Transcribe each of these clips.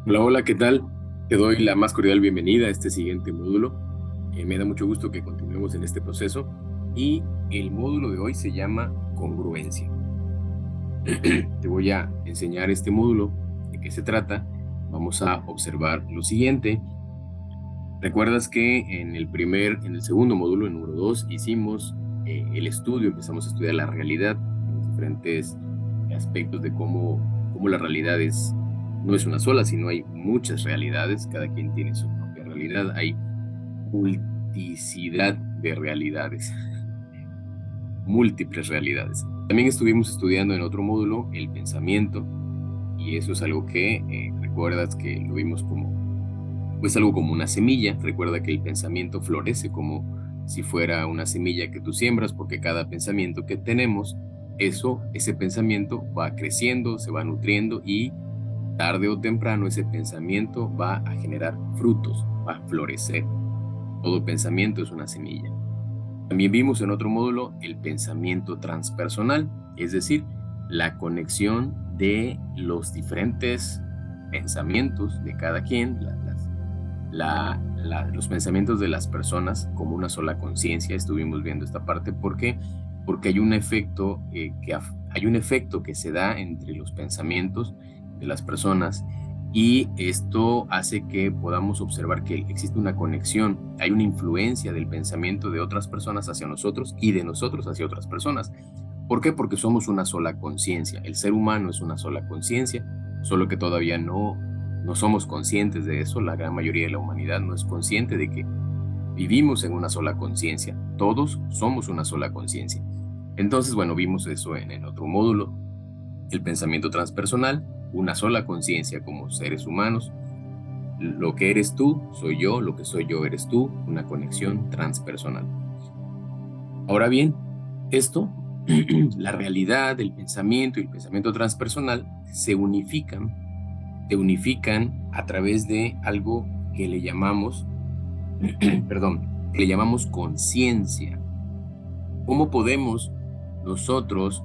Hola, hola, ¿qué tal? Te doy la más cordial bienvenida a este siguiente módulo. Me da mucho gusto que continuemos en este proceso y el módulo de hoy se llama congruencia. Te voy a enseñar este módulo, de qué se trata. Vamos a observar lo siguiente. ¿Recuerdas que en el segundo módulo, en número 2, hicimos el estudio, empezamos a estudiar la realidad, los diferentes aspectos de cómo la realidad no es una sola, sino hay muchas realidades, cada quien tiene su propia realidad, hay multiplicidad de realidades, múltiples realidades. También estuvimos estudiando en otro módulo el pensamiento, y eso es algo que recuerdas que lo vimos como pues algo como una semilla. Recuerda que el pensamiento florece como si fuera una semilla que tú siembras, porque cada pensamiento que tenemos, ese pensamiento va creciendo, se va nutriendo y tarde o temprano ese pensamiento va a generar frutos, va a florecer. Todo pensamiento es una semilla. También vimos en otro módulo el pensamiento transpersonal, es decir, la conexión de los diferentes pensamientos de cada quien, los pensamientos de las personas como una sola conciencia. Estuvimos viendo esta parte. ¿Por qué? Porque hay un efecto, hay un efecto que se da entre los pensamientos de las personas, y esto hace que podamos observar que existe una conexión, hay una influencia del pensamiento de otras personas hacia nosotros y de nosotros hacia otras personas. ¿Por qué? Porque somos una sola conciencia. El ser humano es una sola conciencia, solo que todavía no somos conscientes de eso. La gran mayoría de la humanidad no es consciente de que vivimos en una sola conciencia. Todos somos una sola conciencia. Entonces, bueno, vimos eso en el otro módulo. El pensamiento transpersonal, una sola conciencia como seres humanos. Lo que eres tú, soy yo, lo que soy yo, eres tú, una conexión transpersonal. Ahora bien, esto, la realidad, el pensamiento y el pensamiento transpersonal se unifican a través de algo que le llamamos, perdón, que le llamamos conciencia. ¿Cómo podemos nosotros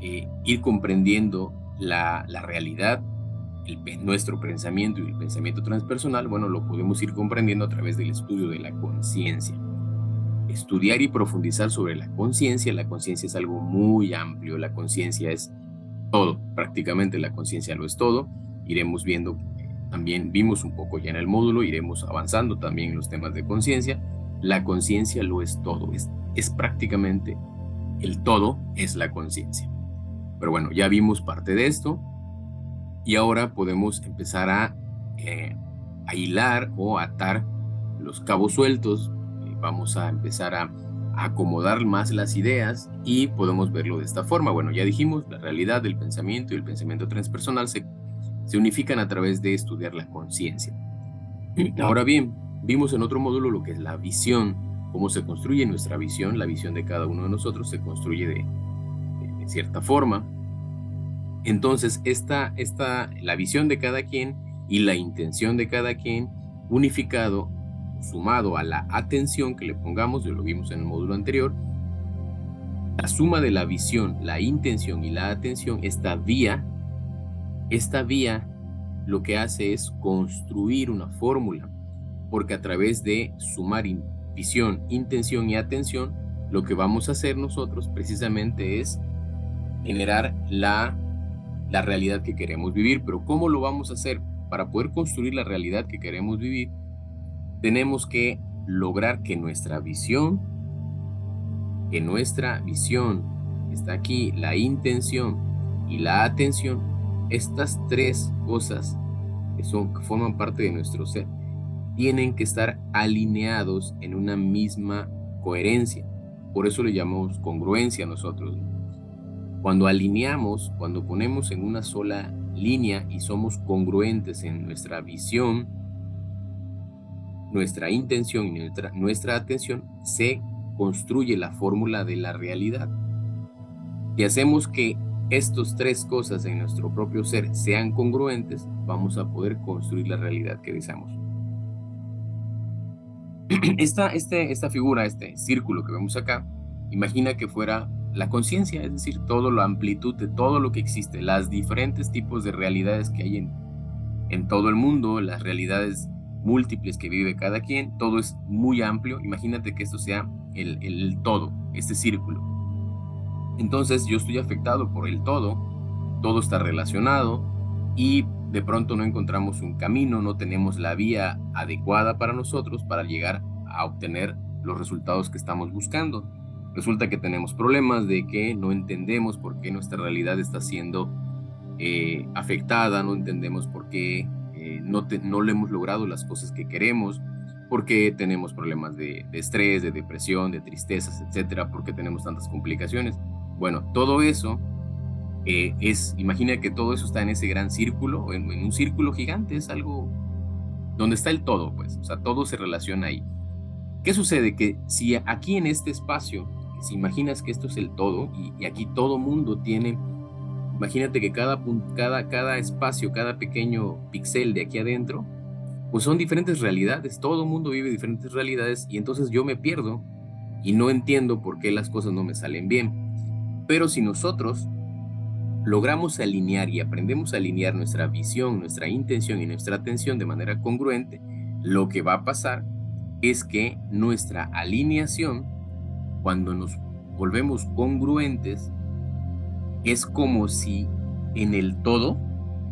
ir comprendiendo la realidad, nuestro pensamiento y el pensamiento transpersonal? Bueno, lo podemos ir comprendiendo a través del estudio de la conciencia. Estudiar y profundizar sobre la conciencia. La conciencia es algo muy amplio, la conciencia es todo, prácticamente la conciencia lo es todo. Iremos viendo, también vimos un poco ya en el módulo, iremos avanzando también en los temas de conciencia. La conciencia lo es todo, es prácticamente el todo, es la conciencia. Pero bueno, ya vimos parte de esto y ahora podemos empezar a hilar o atar los cabos sueltos. Vamos a empezar a acomodar más las ideas y podemos verlo de esta forma. Bueno, ya dijimos, la realidad del pensamiento y el pensamiento transpersonal se unifican a través de estudiar la conciencia. Ahora bien, vimos en otro módulo lo que es la visión, cómo se construye nuestra visión. La visión de cada uno de nosotros se construye de cierta forma. Entonces, la visión de cada quien y la intención de cada quien, unificado, sumado a la atención que le pongamos, ya lo vimos en el módulo anterior, la suma de la visión, la intención y la atención, esta vía lo que hace es construir una fórmula, porque a través de sumar visión, intención y atención, lo que vamos a hacer nosotros precisamente es generar la realidad que queremos vivir. Pero ¿cómo lo vamos a hacer? Para poder construir la realidad que queremos vivir, tenemos que lograr que nuestra visión, está aquí, la intención y la atención, estas tres cosas que forman parte de nuestro ser, tienen que estar alineados en una misma coherencia. Por eso le llamamos congruencia a nosotros. Cuando alineamos, cuando ponemos en una sola línea y somos congruentes en nuestra visión, nuestra intención y nuestra atención, se construye la fórmula de la realidad. Si hacemos que estas tres cosas en nuestro propio ser sean congruentes, vamos a poder construir la realidad que deseamos. Esta figura, este círculo que vemos acá, imagina que fuera la conciencia, es decir, toda la amplitud de todo lo que existe, las diferentes tipos de realidades que hay en todo el mundo, las realidades múltiples que vive cada quien, todo es muy amplio. Imagínate que esto sea el todo, este círculo. Entonces yo estoy afectado por el todo está relacionado y de pronto no encontramos un camino, no tenemos la vía adecuada para nosotros para llegar a obtener los resultados que estamos buscando. Resulta que tenemos problemas de que no entendemos por qué nuestra realidad está siendo afectada, no entendemos por qué no le hemos logrado las cosas que queremos, por qué tenemos problemas de estrés, de depresión, de tristezas, etcétera, por qué tenemos tantas complicaciones. Bueno, todo eso imagina que todo eso está en ese gran círculo, en un círculo gigante, es algo donde está el todo, pues, o sea, todo se relaciona ahí. ¿Qué sucede? Que si aquí en este espacio, si imaginas que esto es el todo, y aquí todo mundo tiene, imagínate que cada espacio, cada pequeño píxel de aquí adentro, pues son diferentes realidades, todo mundo vive diferentes realidades, y entonces yo me pierdo y no entiendo por qué las cosas no me salen bien. Pero si nosotros logramos alinear y aprendemos a alinear nuestra visión, nuestra intención y nuestra atención de manera congruente, lo que va a pasar es que nuestra alineación, cuando nos volvemos congruentes, es como si en el todo,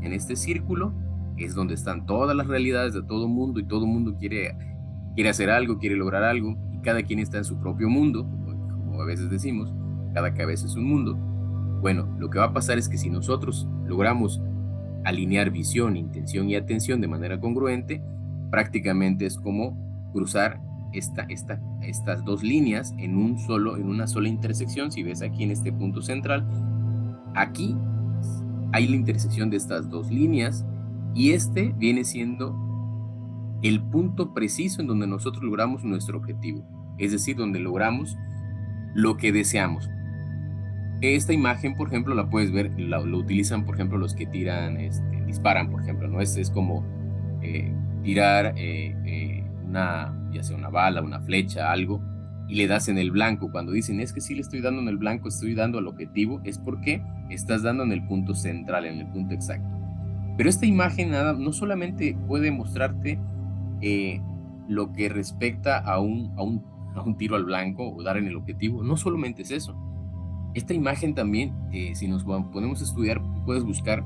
en este círculo, es donde están todas las realidades de todo mundo y todo mundo quiere hacer algo, quiere lograr algo, y cada quien está en su propio mundo, como a veces decimos, cada cabeza es un mundo. Bueno, lo que va a pasar es que si nosotros logramos alinear visión, intención y atención de manera congruente, prácticamente es como cruzar estas dos líneas en una sola intersección. Si ves aquí en este punto central, aquí hay la intersección de estas dos líneas y este viene siendo el punto preciso en donde nosotros logramos nuestro objetivo, es decir, donde logramos lo que deseamos. Esta imagen, por ejemplo, la puedes ver, lo utilizan, por ejemplo, los que disparan, por ejemplo, ¿no? Es como tirar ya sea una bala, una flecha, algo, y le das en el blanco. Cuando dicen, es que sí le estoy dando en el blanco, estoy dando al objetivo, es porque estás dando en el punto central, en el punto exacto. Pero esta imagen no solamente puede mostrarte lo que respecta a un tiro al blanco o dar en el objetivo, no solamente es eso. Esta imagen también, si nos podemos estudiar, puedes buscar,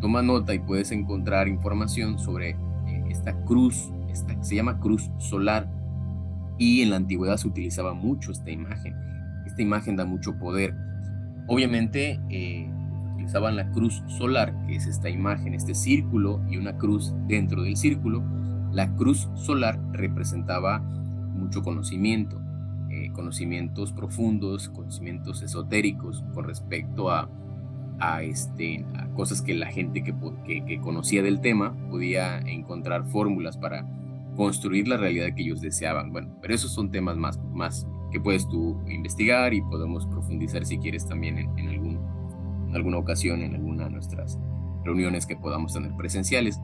toma nota y puedes encontrar información sobre esta cruz, se llama cruz solar, y en la antigüedad se utilizaba mucho esta imagen. Esta imagen da mucho poder. Obviamente utilizaban la cruz solar, que es esta imagen, este círculo y una cruz dentro del círculo. La cruz solar representaba mucho conocimiento, conocimientos profundos, conocimientos esotéricos con respecto a cosas que la gente que conocía del tema podía encontrar fórmulas para construir la realidad que ellos deseaban. Bueno, pero esos son temas más que puedes tú investigar y podemos profundizar si quieres también en alguna ocasión, en alguna de nuestras reuniones que podamos tener presenciales.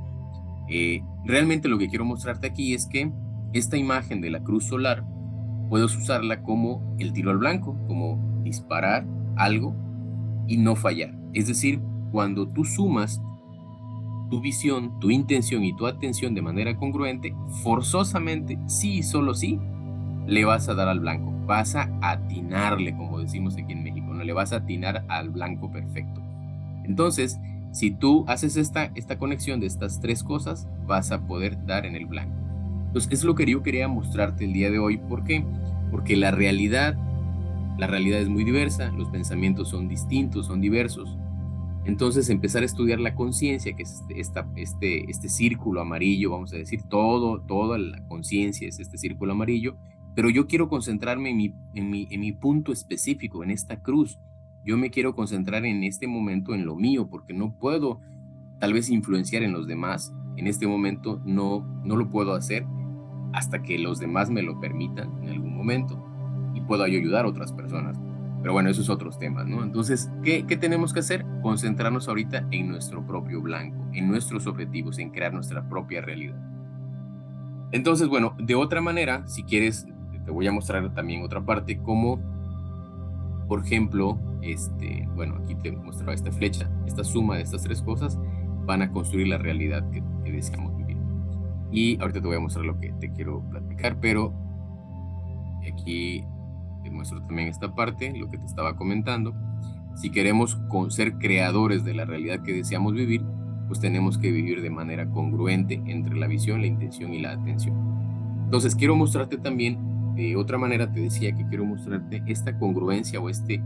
Realmente lo que quiero mostrarte aquí es que esta imagen de la cruz solar puedes usarla como el tiro al blanco, como disparar algo y no fallar. Es decir, cuando tú sumas tu visión, tu intención y tu atención de manera congruente, forzosamente, sí y solo sí, le vas a dar al blanco. Vas a atinarle, como decimos aquí en México, no le vas a atinar al blanco perfecto. Entonces, si tú haces esta conexión de estas tres cosas, vas a poder dar en el blanco. Entonces, es lo que yo quería mostrarte el día de hoy. ¿Por qué? Porque la realidad es muy diversa, los pensamientos son distintos, son diversos. Entonces, empezar a estudiar la conciencia, que es este círculo amarillo, vamos a decir, toda la conciencia es este círculo amarillo, pero yo quiero concentrarme en mi punto específico, en esta cruz. Yo me quiero concentrar en este momento en lo mío, porque no puedo tal vez influenciar en los demás. En este momento no lo puedo hacer hasta que los demás me lo permitan en algún momento y pueda yo ayudar a otras personas. Pero bueno, esos otros temas, ¿no? Entonces, ¿qué tenemos que hacer? Concentrarnos ahorita en nuestro propio blanco, en nuestros objetivos, en crear nuestra propia realidad. Entonces, bueno, de otra manera, si quieres, te voy a mostrar también otra parte, como, por ejemplo, bueno, aquí te mostraba esta flecha, esta suma de estas tres cosas van a construir la realidad que deseamos vivir. Y ahorita te voy a mostrar lo que te quiero platicar, pero aquí te muestro también esta parte, lo que te estaba comentando. Si queremos ser creadores de la realidad que deseamos vivir, pues tenemos que vivir de manera congruente entre la visión, la intención y la atención. Entonces quiero mostrarte también, de otra manera te decía que quiero mostrarte esta congruencia o este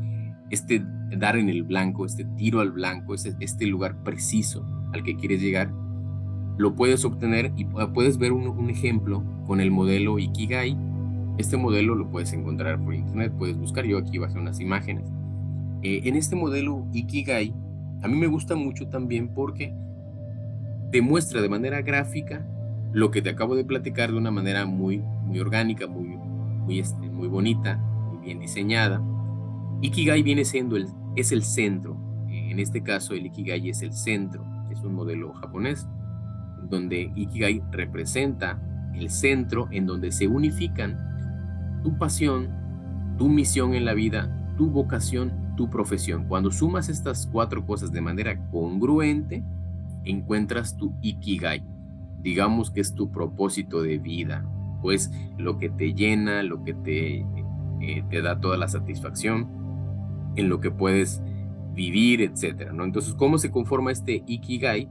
dar en el blanco, este tiro al blanco, este lugar preciso al que quieres llegar. Lo puedes obtener y puedes ver un ejemplo con el modelo Ikigai. Este modelo lo puedes encontrar por internet, puedes buscar, yo aquí bajé unas imágenes. En este modelo Ikigai, a mí me gusta mucho también porque te muestra de manera gráfica lo que te acabo de platicar de una manera muy orgánica, muy bonita, muy bien diseñada. Ikigai viene siendo es el centro. En este caso, el Ikigai es el centro. Es un modelo japonés donde Ikigai representa el centro en donde se unifican tu pasión, tu misión en la vida, tu vocación, tu profesión. Cuando sumas estas 4 cosas de manera congruente, encuentras tu Ikigai. Digamos que es tu propósito de vida, pues lo que te llena, lo que te da toda la satisfacción, en lo que puedes vivir, etcétera, ¿no? Entonces, ¿cómo se conforma este Ikigai?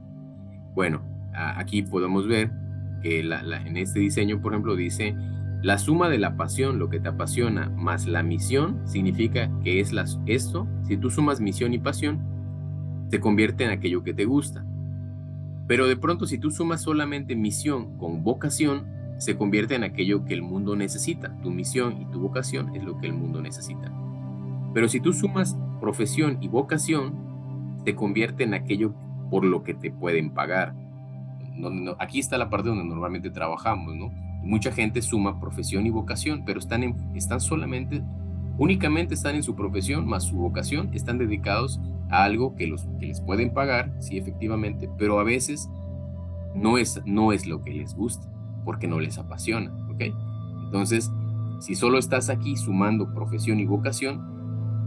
Bueno, aquí podemos ver que en este diseño, por ejemplo, dice la suma de la pasión, lo que te apasiona, más la misión, significa que es esto, si tú sumas misión y pasión, se convierte en aquello que te gusta. Pero de pronto, si tú sumas solamente misión con vocación, se convierte en aquello que el mundo necesita. Tu misión y tu vocación es lo que el mundo necesita. Pero si tú sumas profesión y vocación, se convierte en aquello por lo que te pueden pagar. Aquí está la parte donde normalmente trabajamos, ¿no? Mucha gente suma profesión y vocación, pero únicamente están en su profesión más su vocación, están dedicados a algo que les pueden pagar, sí, efectivamente, pero a veces no es lo que les gusta, porque no les apasiona, ¿ok? Entonces, si solo estás aquí sumando profesión y vocación,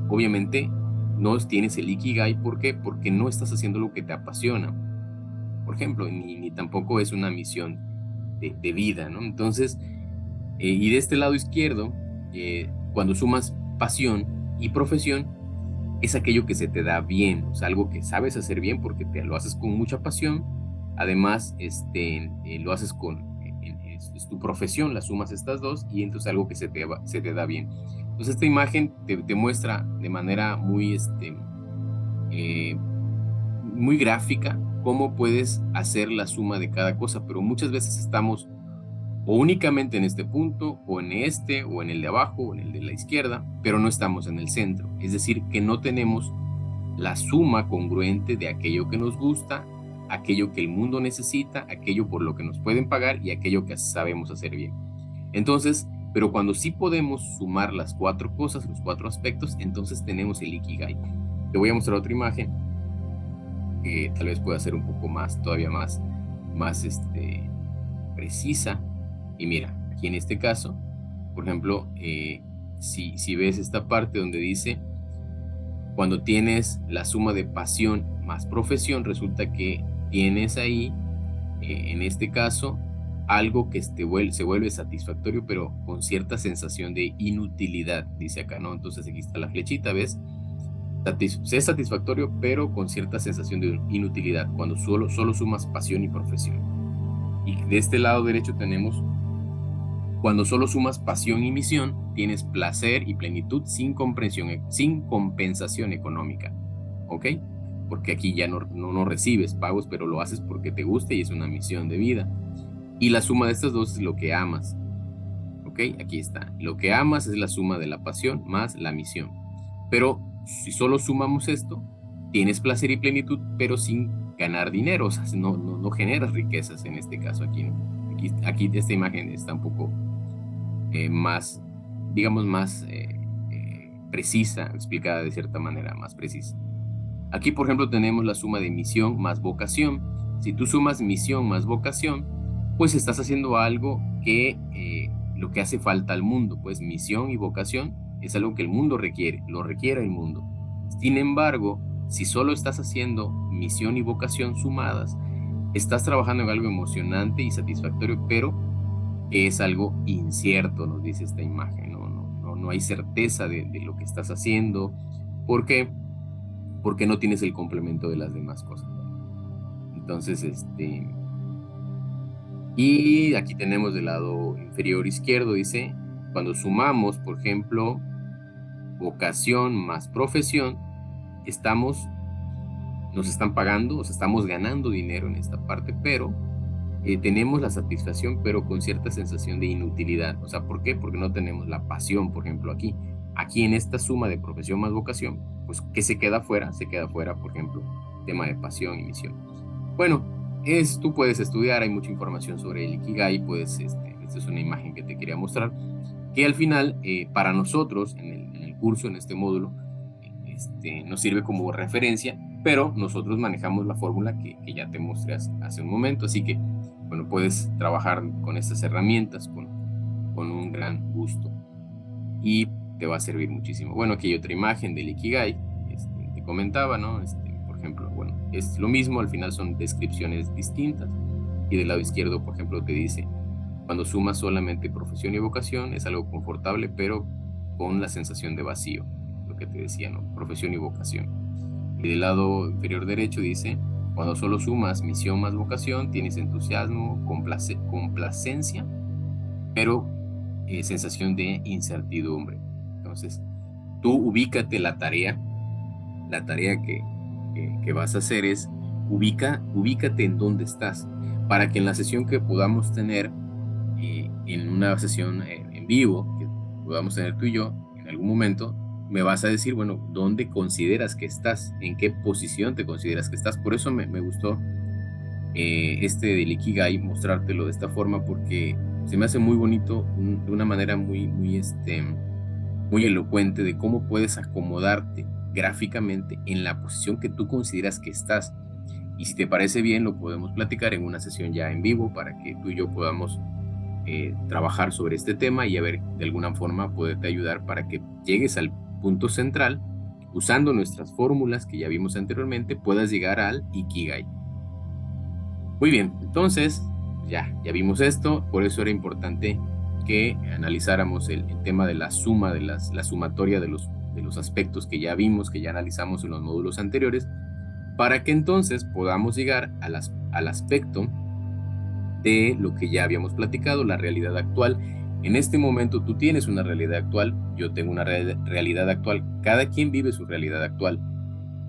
obviamente no tienes el Ikigai. ¿Por qué? Porque no estás haciendo lo que te apasiona, por ejemplo, ni tampoco es una misión de vida, ¿no? Entonces, y de este lado izquierdo, cuando sumas pasión y profesión, es aquello que se te da bien, o sea, algo que sabes hacer bien porque lo haces con mucha pasión. Además, lo haces es tu profesión, la sumas estas dos y entonces algo que se te da bien. Entonces esta imagen te muestra de manera muy gráfica cómo puedes hacer la suma de cada cosa, pero muchas veces estamos o únicamente en este punto, o en o en el de abajo, o en el de la izquierda, pero no estamos en el centro. Es decir, que no tenemos la suma congruente de aquello que nos gusta, aquello que el mundo necesita, aquello por lo que nos pueden pagar y aquello que sabemos hacer bien. Entonces, pero cuando sí podemos sumar las 4 cosas, los 4 aspectos, entonces tenemos el Ikigai. Te voy a mostrar otra imagen que tal vez pueda ser un poco todavía más precisa. Y mira, aquí en este caso, por ejemplo, si ves esta parte donde dice, cuando tienes la suma de pasión más profesión, resulta que tienes ahí, en este caso, algo que se vuelve satisfactorio, pero con cierta sensación de inutilidad, dice acá, ¿no? Entonces aquí está la flechita, ¿ves? Es satisfactorio, pero con cierta sensación de inutilidad, cuando solo sumas pasión y profesión. Y de este lado derecho tenemos, cuando solo sumas pasión y misión, tienes placer y plenitud sin compensación económica, ¿ok? Porque aquí ya no recibes pagos, pero lo haces porque te gusta y es una misión de vida. Y la suma de estas dos es lo que amas, ¿ok? Aquí está. Lo que amas es la suma de la pasión más la misión. Pero si solo sumamos esto, tienes placer y plenitud, pero sin ganar dinero, o sea, no generas riquezas en este caso aquí, ¿no? Aquí esta imagen está un poco más, digamos, más precisa, explicada de cierta manera, más precisa. Aquí, por ejemplo, tenemos la suma de misión más vocación. Si tú sumas misión más vocación, pues estás haciendo algo que lo que hace falta al mundo, pues misión y vocación es algo que el mundo requiere, lo requiere el mundo. Sin embargo, si solo estás haciendo misión y vocación sumadas, estás trabajando en algo emocionante y satisfactorio, pero que es algo incierto, nos dice esta imagen, no hay certeza de lo que estás haciendo. ¿Por qué? Porque no tienes el complemento de las demás cosas. Entonces, y aquí tenemos del lado inferior izquierdo, dice, cuando sumamos, por ejemplo, vocación más profesión, nos están pagando, o sea, estamos ganando dinero en esta parte, pero tenemos la satisfacción, pero con cierta sensación de inutilidad. O sea, ¿por qué? Porque no tenemos la pasión, por ejemplo, aquí. Aquí en esta suma de profesión más vocación, pues, ¿qué se queda fuera? Se queda fuera, por ejemplo, tema de pasión y misión. Bueno, tú puedes estudiar, hay mucha información sobre el Ikigai, esta es una imagen que te quería mostrar, que al final, para nosotros, en el curso, en este módulo, nos sirve como referencia, pero nosotros manejamos la fórmula que ya te mostré hace un momento, así que, bueno, puedes trabajar con estas herramientas con un gran gusto y te va a servir muchísimo. Bueno, aquí hay otra imagen del Ikigai, te comentaba, ¿no? Por ejemplo, bueno, es lo mismo, al final son descripciones distintas, y del lado izquierdo, por ejemplo, te dice, cuando sumas solamente profesión y vocación, es algo confortable, pero con la sensación de vacío, lo que te decía, ¿no? Profesión y vocación. Y del lado inferior derecho dice, cuando solo sumas misión más vocación, tienes entusiasmo, complacencia, pero sensación de incertidumbre. Entonces, tú ubícate la tarea que vas a hacer es, ubícate en dónde estás, para que en la sesión que podamos tener, en una sesión en vivo, que podamos tener tú y yo, en algún momento, me vas a decir, bueno, ¿dónde consideras que estás? ¿En qué posición te consideras que estás? Por eso me gustó del Ikigai, mostrártelo de esta forma, porque se me hace muy bonito, de una manera muy elocuente de cómo puedes acomodarte gráficamente en la posición que tú consideras que estás. Y si te parece bien, lo podemos platicar en una sesión ya en vivo para que tú y yo podamos trabajar sobre este tema y a ver, de alguna forma, poderte ayudar para que llegues al punto central, usando nuestras fórmulas que ya vimos anteriormente, puedas llegar al Ikigai. Muy bien, entonces, ya vimos esto, por eso era importante que analizáramos el tema de la suma, la sumatoria de los aspectos que ya vimos, que ya analizamos en los módulos anteriores, para que entonces podamos llegar al aspecto de lo que ya habíamos platicado, la realidad actual. En este momento tú tienes una realidad actual, yo tengo una realidad actual, cada quien vive su realidad actual.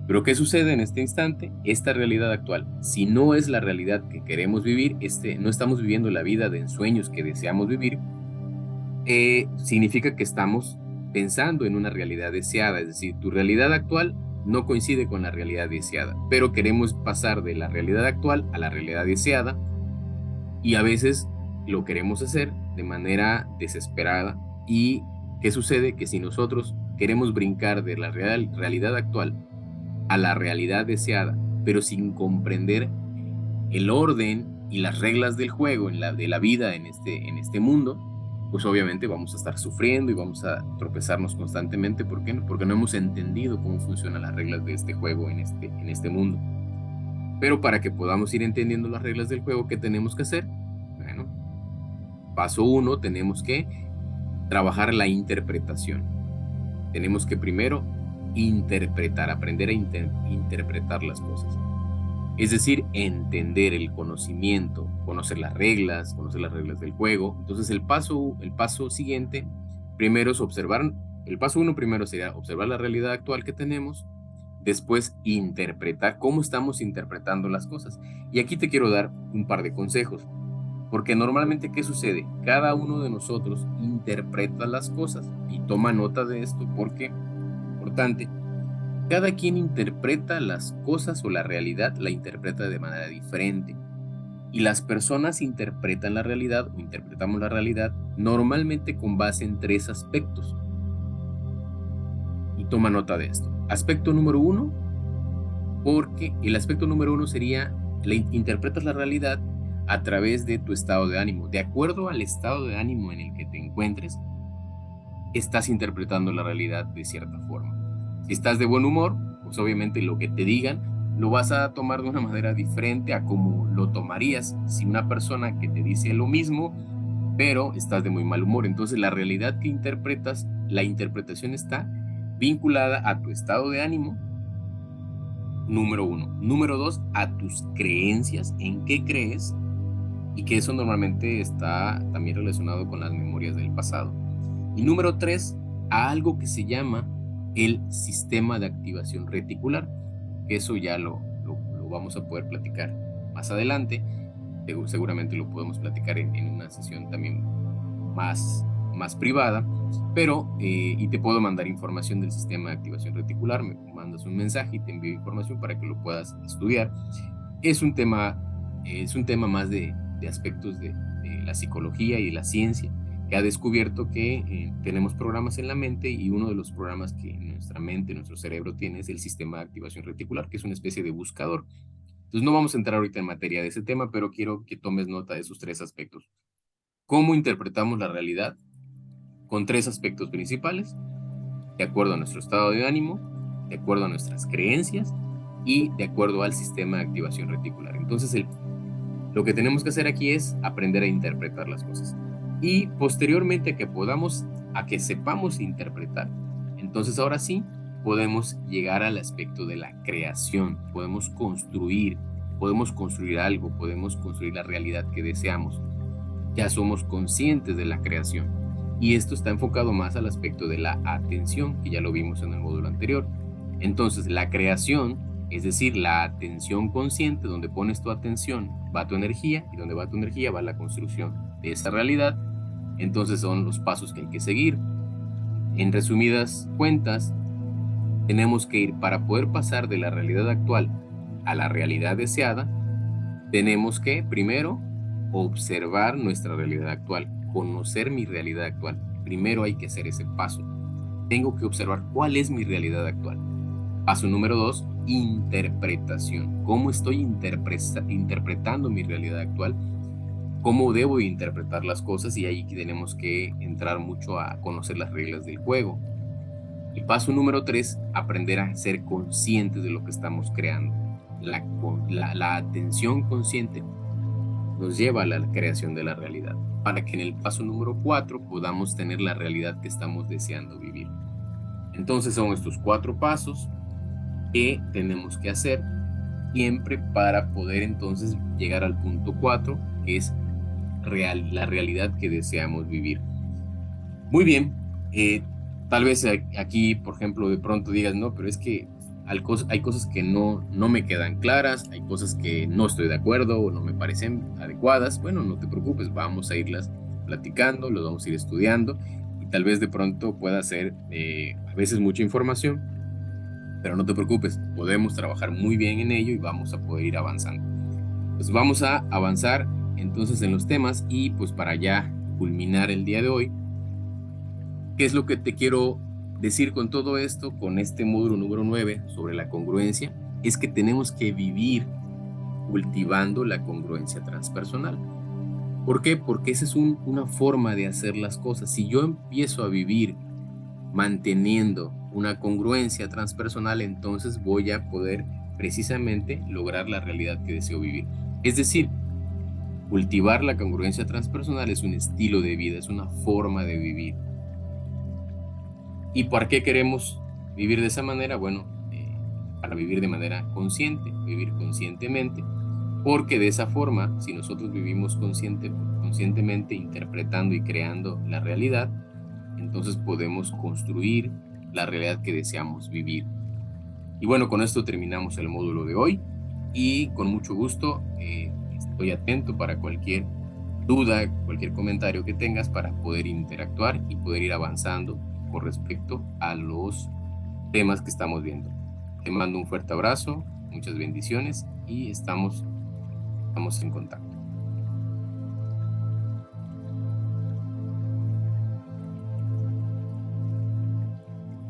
Pero ¿qué sucede en este instante? Esta realidad actual, si no es la realidad que queremos vivir, no estamos viviendo la vida de ensueños que deseamos vivir, significa que estamos pensando en una realidad deseada, es decir, tu realidad actual no coincide con la realidad deseada, pero queremos pasar de la realidad actual a la realidad deseada, y a veces lo queremos hacer de manera desesperada. ¿Y qué sucede? Que si nosotros queremos brincar de la realidad actual a la realidad deseada, pero sin comprender el orden y las reglas del juego, de la vida en este mundo, pues obviamente vamos a estar sufriendo y vamos a tropezarnos constantemente. ¿Por qué? Porque no hemos entendido cómo funcionan las reglas de este juego en este mundo. Pero para que podamos ir entendiendo las reglas del juego, ¿qué tenemos que hacer? Bueno, paso 1, tenemos que trabajar la interpretación. Tenemos que primero aprender a interpretar las cosas. Es decir, entender el conocimiento, conocer las reglas del juego. Entonces el paso siguiente, primero es observar, el paso 1 primero sería observar la realidad actual que tenemos, después interpretar cómo estamos interpretando las cosas. Y aquí te quiero dar un par de consejos, porque normalmente, ¿qué sucede? Cada uno de nosotros interpreta las cosas, y toma nota de esto porque, importante, cada quien interpreta las cosas o la realidad, la interpreta de manera diferente. Y las personas interpretan la realidad o interpretamos la realidad normalmente con base en 3 aspectos. Y toma nota de esto. Aspecto número 1, porque el aspecto número 1 sería, interpretas la realidad a través de tu estado de ánimo. De acuerdo al estado de ánimo en el que te encuentres, estás interpretando la realidad de cierta forma. Si estás de buen humor, pues obviamente lo que te digan lo vas a tomar de una manera diferente a como lo tomarías si una persona que te dice lo mismo, pero estás de muy mal humor. Entonces la realidad que interpretas, la interpretación está vinculada a tu estado de ánimo, número uno. Número dos, a tus creencias, en qué crees, y que eso normalmente está también relacionado con las memorias del pasado. Y número tres, a algo que se llama el sistema de activación reticular, que eso ya lo vamos a poder platicar más adelante. Seguramente lo podemos platicar en una sesión también más privada, pero y te puedo mandar información del sistema de activación reticular, me mandas un mensaje y te envío información para que lo puedas estudiar. Es un tema más de aspectos de la psicología y de la ciencia, que ha descubierto que tenemos programas en la mente, y uno de los programas que nuestra mente, nuestro cerebro tiene, es el sistema de activación reticular, que es una especie de buscador. Entonces no vamos a entrar ahorita en materia de ese tema, pero quiero que tomes nota de esos tres aspectos. ¿Cómo interpretamos la realidad? Con tres aspectos principales: de acuerdo a nuestro estado de ánimo, de acuerdo a nuestras creencias y de acuerdo al sistema de activación reticular. Entonces lo que tenemos que hacer aquí es aprender a interpretar las cosas. Y posteriormente a que sepamos interpretar, entonces ahora sí podemos llegar al aspecto de la creación. Podemos construir algo, podemos construir la realidad que deseamos. Ya somos conscientes de la creación. Y esto está enfocado más al aspecto de la atención, que ya lo vimos en el módulo anterior. Entonces, la creación, es decir, la atención consciente, donde pones tu atención, va tu energía, y donde va tu energía va la construcción de esa realidad. Entonces son los pasos que hay que seguir. En resumidas cuentas, tenemos que ir, para poder pasar de la realidad actual a la realidad deseada, tenemos que primero observar nuestra realidad actual, conocer mi realidad actual. Primero hay que hacer ese paso. Tengo que observar cuál es mi realidad actual. Paso número dos, interpretación. ¿Cómo estoy interpretando mi realidad actual? ¿Cómo debo interpretar las cosas? Y ahí tenemos que entrar mucho a conocer las reglas del juego. Y paso número tres, aprender a ser conscientes de lo que estamos creando. La atención consciente nos lleva a la creación de la realidad, para que en el paso número 4 podamos tener la realidad que estamos deseando vivir. Entonces son estos 4 pasos que tenemos que hacer siempre para poder entonces llegar al punto 4, que es la realidad que deseamos vivir. Muy bien, tal vez aquí, por ejemplo, de pronto digas, no, pero es que hay cosas que no me quedan claras, hay cosas que no estoy de acuerdo o no me parecen adecuadas. Bueno, no te preocupes, vamos a irlas platicando, lo vamos a ir estudiando, y tal vez de pronto pueda ser a veces mucha información, pero no te preocupes, podemos trabajar muy bien en ello y vamos a poder ir avanzando. Pues vamos a avanzar entonces en los temas, y pues para ya culminar el día de hoy, ¿qué es lo que te quiero decir con todo esto, con este módulo número 9 sobre la congruencia? Es que tenemos que vivir cultivando la congruencia transpersonal. ¿Por qué? Porque esa es una forma de hacer las cosas. Si yo empiezo a vivir manteniendo una congruencia transpersonal, entonces voy a poder precisamente lograr la realidad que deseo vivir. Es decir, cultivar la congruencia transpersonal es un estilo de vida, es una forma de vivir. ¿Y por qué queremos vivir de esa manera? Bueno, para vivir de manera consciente, vivir conscientemente, porque de esa forma, si nosotros vivimos conscientemente, interpretando y creando la realidad, entonces podemos construir la realidad que deseamos vivir. Y bueno, con esto terminamos el módulo de hoy, y con mucho gusto estoy atento para cualquier duda, cualquier comentario que tengas, para poder interactuar y poder ir avanzando con respecto a los temas que estamos viendo. Te mando un fuerte abrazo, muchas bendiciones, y estamos en contacto.